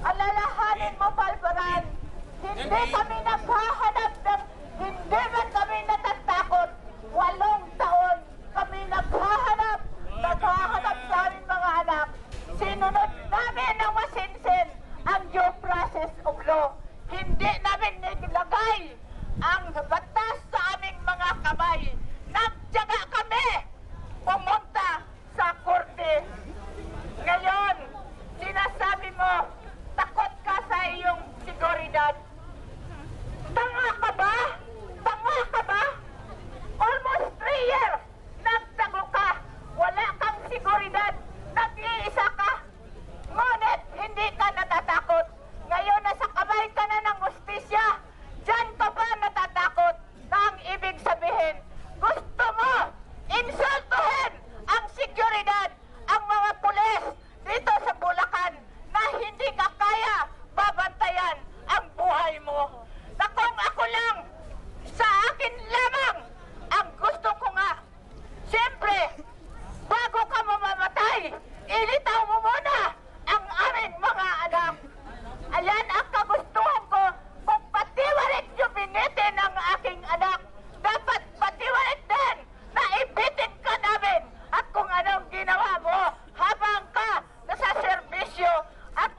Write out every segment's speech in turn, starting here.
Alalahanin mo, Palparan, hindi kami naghahanap ng, hindi man kami natatakot. 8 taon kami naghahanap sa aming mga anak. Sinunod namin ang masinsin ang due process of law. Hindi namin nilagay ang batas sa aming mga kamay. Nagtiyaga kami pumunta sa korte. Ngayon, sinasabi mo, takot ka sa iyong seguridad. Tanga ka ba? Tanga ka ba? Almost 3 years, nagtago ka. Wala kang seguridad. Nag-iisa ka. Ngunit, hindi ka natatakot. Ngayon, nasa kamay ka na ng hustisya. Diyan ka ba natatakot? Na ang ibig sabihin, gusto mo insultuhin ang seguridad, ang mga pulis dito sa Bulacan na hindi ka kaya babantayan ang buhay mo. Na kung ako lang, sa akin lamang, ang gusto ko nga, siyempre, bago ka mamamatay, ilitaw mo muna ang aming mga anak. Ayan ang kagustuhan ko. Kung patiwarik yung binitin ng aking anak, dapat patiwarik din na ibitin ka namin at kung anong ginawa mo habang ka nasa serbisyo at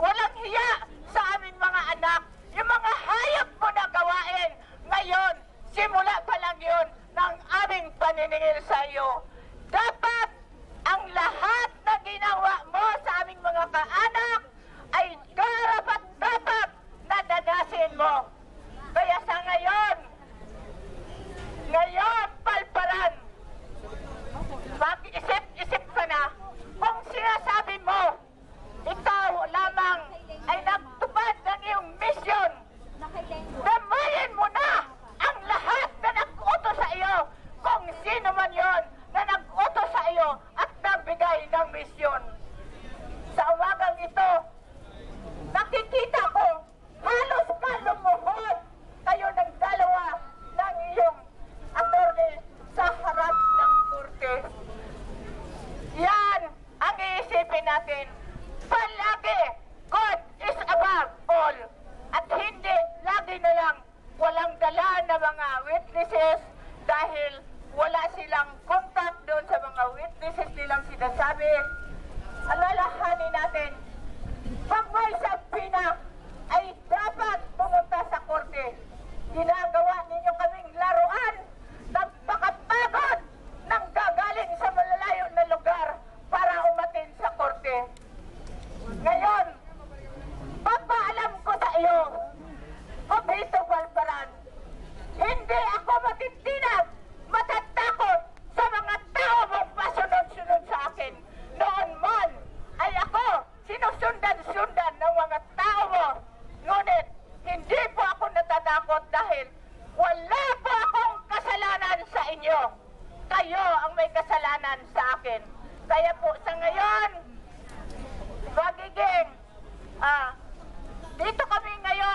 walang hiya sa aming mga anak. Yung mga hayop mo na gawain ngayon, simula pa lang yun ng aming paniningil sa iyo. Dapat ang lahat na ginawa mo sa aming mga kaanak ay karapat-dapat na dagasin mo. Kaya sa ngayon, Palparan, mag-isip-isip ka na kung sinasabi mo, ikaw lamang ay nagtupad ng iyong misyon. Damayin mo na ang lahat na nag-utos sa iyo kung sino man yon na nag-utos sa iyo at nagbigay ng misyon. Sa umagang ito, nakikita ko halos kalumuhod kayo ng dalawa ng iyong attorney sa harap ng korte. Yan ang iisipin natin. Palagi, God is above all. At hindi lagi na lang walang dala na mga witnesses dahil wala silang contact doon sa mga witnesses nilang sinasabi. Alalahanin natin, pag may sabina ay dapat pumunta sa korte. Ginagawa ninyo kaming laruan, nagpakapagod nang gagaling sa malalayo na lugar para umatin sa korte. Ngayon, papaalam ko sa iyo, Obito Palparan, hindi ako matitinag, matatakot sa mga tao mong pasunod-sunod sa akin. Noon man ay ako sinusundan-sundan ng mga tao mo. Ngunit, hindi po ako natatakot dahil wala po akong kasalanan sa inyo. Kayo ang may kasalanan sa akin. Kaya po sa ngayon, magiging, dito kami ngayon